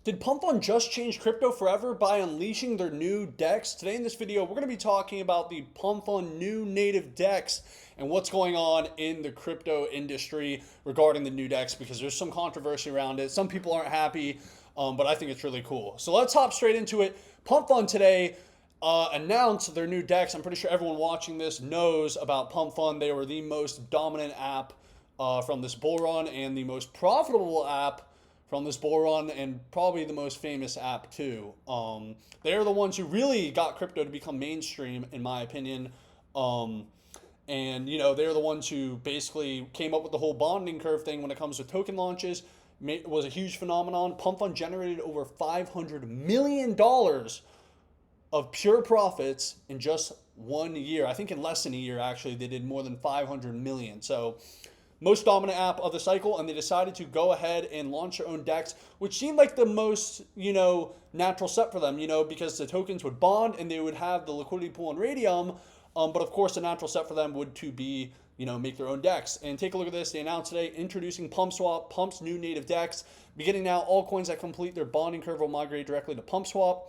Did PumpFun just change crypto forever by unleashing their new DEX? Today in this video, we're going to be talking about the PumpFun new native DEX and what's going on in the crypto industry regarding the new DEX, because there's some controversy around it. Some people aren't happy, but I think it's really cool. So let's hop straight into it. PumpFun today announced their new DEX. I'm pretty sure everyone watching this knows about PumpFun. They were the most dominant app from this bull run and the most profitable app from this bull run, and probably the most famous app too. They're the ones who really got crypto to become mainstream, in my opinion. And they're the ones who basically came up with the whole bonding curve thing when it comes to token launches. It was a huge phenomenon. PumpFun generated over $500 million of pure profits in just 1 year. I think in less than a year, actually, they did more than 500 million. So most dominant app of the cycle, and they decided to go ahead and launch their own DEX, which seemed like the most, natural step for them, because the tokens would bond and they would have the liquidity pool on Raydium. But of course, the natural step for them would to be, make their own DEX. And take a look at this. They announced today introducing PumpSwap, Pump's new native DEX. Beginning now, all coins that complete their bonding curve will migrate directly to PumpSwap.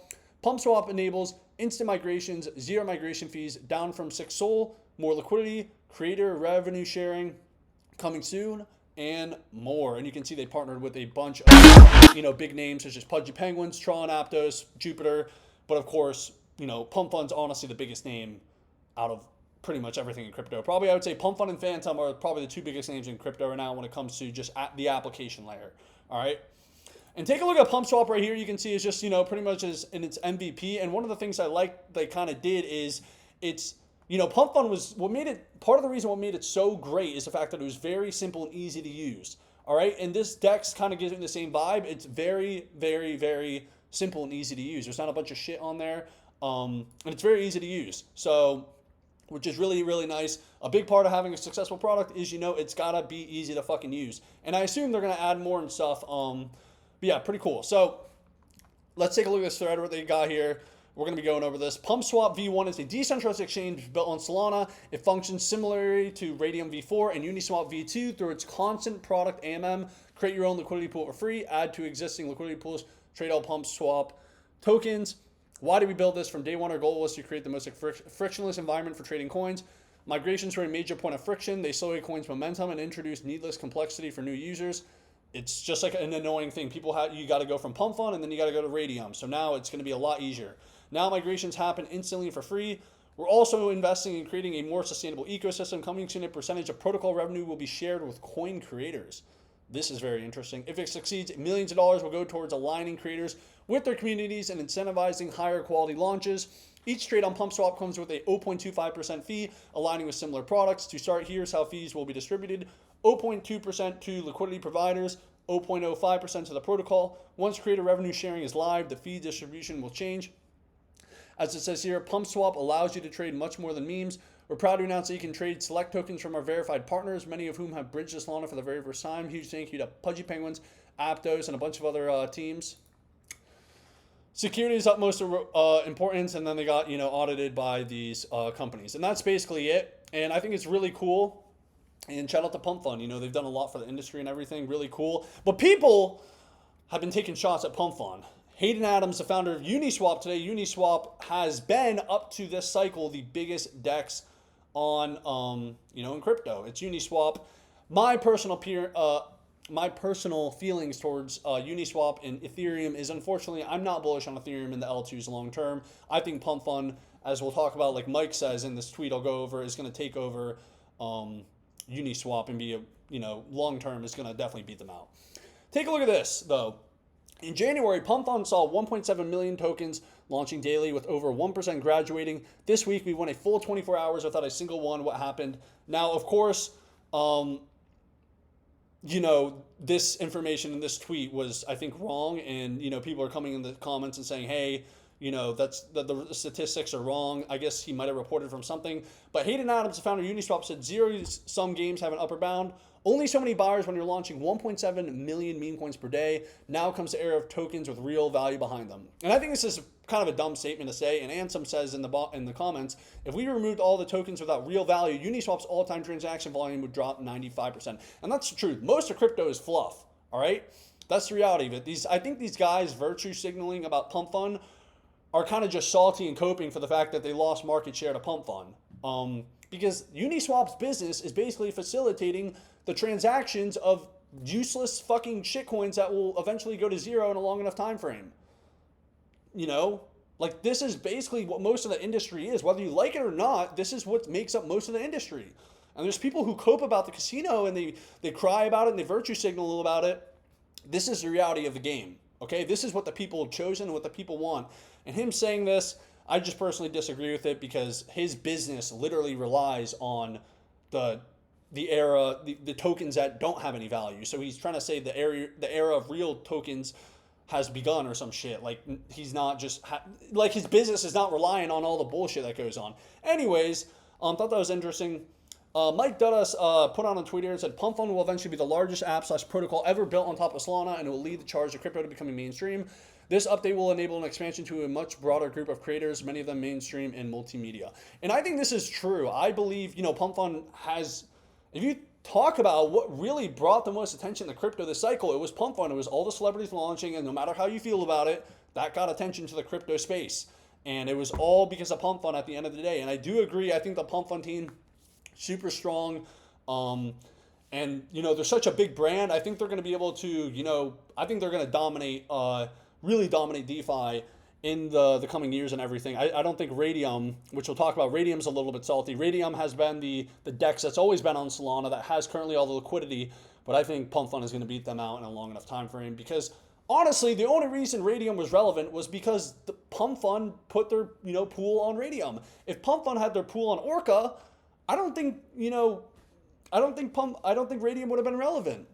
PumpSwap enables instant migrations, zero migration fees, down from 6 SOL, more liquidity, creator revenue sharing, coming soon, and more. And you can see they partnered with a bunch of big names such as Pudgy Penguins, Tron, Aptos, Jupiter. But of course, PumpFun's honestly the biggest name out of pretty much everything in crypto. Probably I would say PumpFun and Phantom are probably the two biggest names in crypto right now when it comes to just the application layer. All right. And take a look at PumpSwap right here. You can see it's just, pretty much is in its MVP. And one of the things I like they kind of did is it's, PumpFun was part of the reason what made it so great is the fact that it was very simple and easy to use. All right. And this DEX kind of gives me the same vibe. It's very, very, very simple and easy to use. There's not a bunch of shit on there. And it's very easy to use. So, which is really, really nice. A big part of having a successful product is, it's got to be easy to fucking use. And I assume they're going to add more and stuff. But yeah, pretty cool. So let's take a look at this thread, what they got here. We're going to be going over this. PumpSwap V1 is a decentralized exchange built on Solana. It functions similarly to Raydium V4 and Uniswap V2 through its constant product AMM. Create your own liquidity pool for free. Add to existing liquidity pools. Trade all PumpSwap tokens. Why did we build this? From day one, our goal was to create the most frictionless environment for trading coins. Migrations were a major point of friction. They slowed a coin's momentum and introduced needless complexity for new users. It's just like an annoying thing. You got to go from PumpFun and then you got to go to Raydium. So now it's going to be a lot easier. Now migrations happen instantly for free. We're also investing in creating a more sustainable ecosystem. Coming soon, a percentage of protocol revenue will be shared with coin creators. This is very interesting. If it succeeds, millions of dollars will go towards aligning creators with their communities and incentivizing higher quality launches. Each trade on PumpSwap comes with a 0.25% fee, aligning with similar products. To start, here's how fees will be distributed. 0.2% to liquidity providers, 0.05% to the protocol. Once creator revenue sharing is live, the fee distribution will change. As it says here, PumpSwap allows you to trade much more than memes. We're proud to announce that you can trade select tokens from our verified partners, many of whom have bridged this Solana for the very first time. Huge thank you to Pudgy Penguins, Aptos, and a bunch of other teams. Security is utmost importance, and then they got audited by these companies, and that's basically it. And I think it's really cool. And shout out to PumpFun. They've done a lot for the industry and everything. Really cool. But people have been taking shots at PumpFun. Hayden Adams, the founder of Uniswap today. Uniswap has been, up to this cycle, the biggest DEX on, in crypto. It's Uniswap. My personal feelings towards Uniswap and Ethereum is, unfortunately, I'm not bullish on Ethereum in the L2s long term. I think PumpFun, as we'll talk about, like Mike says in this tweet I'll go over, is going to take over Uniswap and be long term is going to definitely beat them out. Take a look at this, though. In January, PumpFun saw 1.7 million tokens launching daily with over 1% graduating. This week, we went a full 24 hours without a single one. What happened? Now, of course, this information in this tweet was, I think, wrong. And, people are coming in the comments and saying, hey, the statistics are wrong. I guess he might have reported from something. But Hayden Adams, the founder of Uniswap, said zero-sum games have an upper bound. Only so many buyers when you're launching 1.7 million meme coins per day. Now comes the era of tokens with real value behind them. And I think this is kind of a dumb statement to say. And Ansem says in the comments, if we removed all the tokens without real value, Uniswap's all-time transaction volume would drop 95%. And that's the truth. Most of crypto is fluff. All right. That's the reality of it. I think these guys virtue signaling about PumpFun are kind of just salty and coping for the fact that they lost market share to PumpFun. Because Uniswap's business is basically facilitating the transactions of useless fucking shitcoins that will eventually go to zero in a long enough time frame. You know, like this is basically what most of the industry is. Whether you like it or not, this is what makes up most of the industry. And there's people who cope about the casino and they cry about it and they virtue signal about it. This is the reality of the game. Okay, this is what the people have chosen and what the people want. And him saying this, I just personally disagree with it because his business literally relies on the tokens that don't have any value. So he's trying to say the era of real tokens has begun or some shit. Like he's not just like his business is not relying on all the bullshit that goes on. Anyways, thought that was interesting. Mike Dudas put on a tweet here and said, PumpFun will eventually be the largest app/protocol ever built on top of Solana and it will lead the charge of crypto to becoming mainstream. This update will enable an expansion to a much broader group of creators, many of them mainstream and multimedia. And I think this is true. I believe, PumpFun has, if you talk about what really brought the most attention to crypto this cycle, it was PumpFun. It was all the celebrities launching, and no matter how you feel about it, that got attention to the crypto space. And it was all because of PumpFun at the end of the day. And I do agree, I think the PumpFun team, super strong. And, they're such a big brand. I think they're going to be able to, I think they're going to dominate, really dominate DeFi in the coming years and everything. I don't think Raydium, which we'll talk about, Raydium's a little bit salty. Raydium has been the DEX that's always been on Solana that has currently all the liquidity, but I think PumpFun is going to beat them out in a long enough time frame because honestly, the only reason Raydium was relevant was because the PumpFun put their, pool on Raydium. If PumpFun had their pool on Orca, I don't think Raydium would have been relevant.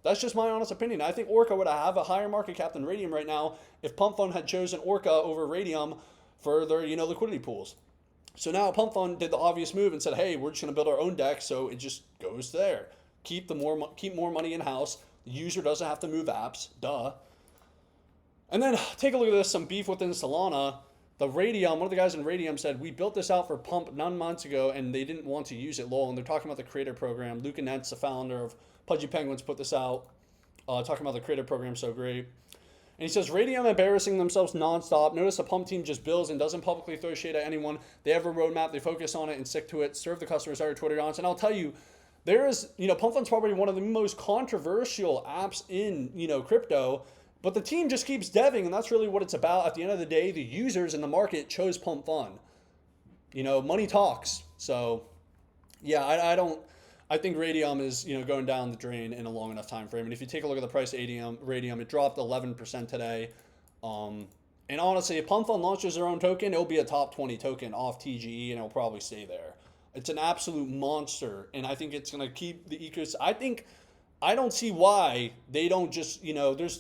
That's just my honest opinion. I think Orca would have a higher market cap than Raydium right now if PumpFun had chosen Orca over Raydium for their, liquidity pools. So now PumpFun did the obvious move and said, hey, we're just going to build our own DEX, so it just goes there. Keep more money in-house. The user doesn't have to move apps. Duh. And then take a look at this, some beef within Solana. The Raydium, one of the guys in Raydium said, we built this out for Pump 9 months ago, and they didn't want to use it, lol. And they're talking about the creator program. Luca Nentz, the founder of Pudgy Penguins, put this out, talking about the creator program, so great. And he says, Raydium embarrassing themselves nonstop. Notice the Pump team just builds and doesn't publicly throw shade at anyone. They have a roadmap. They focus on it and stick to it. Serve the customers, our Twitter audience. And I'll tell you, there is, PumpFun's probably one of the most controversial apps in, crypto. But the team just keeps deving, and that's really what it's about. At the end of the day, the users in the market chose PumpFun. Money talks. So, yeah, I think Raydium is, going down the drain in a long enough time frame. And if you take a look at the price of Raydium, it dropped 11% today. And honestly, if PumpFun launches their own token, it'll be a top 20 token off TGE, and it'll probably stay there. It's an absolute monster, and I think it's going to keep the ecosystem. I don't see why they don't just,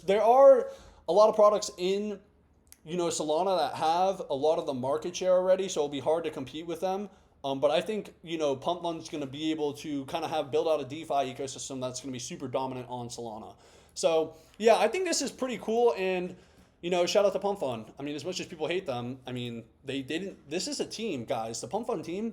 there are a lot of products in, Solana that have a lot of the market share already, so it'll be hard to compete with them. But I think, PumpFun's going to be able to kind of build out a DeFi ecosystem that's going to be super dominant on Solana. So, yeah, I think this is pretty cool, and, shout out to PumpFun. I mean, as much as people hate them, I mean, this is a team, guys. The PumpFun team,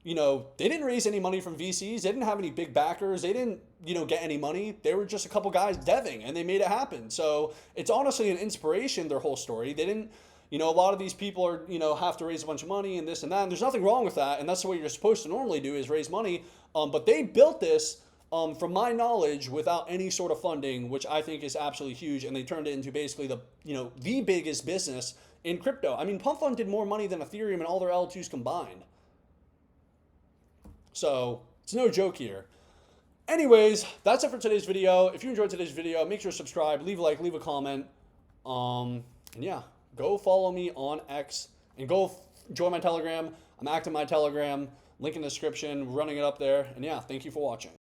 they didn't raise any money from VCs. They didn't have any big backers. They didn't, get any money. They were just a couple guys deving, and they made it happen. So it's honestly an inspiration, their whole story. They didn't, a lot of these people are, have to raise a bunch of money and this and that. And there's nothing wrong with that. And that's what you're supposed to normally do is raise money. But they built this, from my knowledge, without any sort of funding, which I think is absolutely huge. And they turned it into basically the biggest business in crypto. I mean, PumpFun did more money than Ethereum and all their L2s combined. So it's no joke here. Anyways, that's it for today's video. If you enjoyed today's video, make sure to subscribe, leave a like, leave a comment. And yeah, go follow me on X and go join my Telegram. I'm active in my Telegram. Link in the description, running it up there. And yeah, thank you for watching.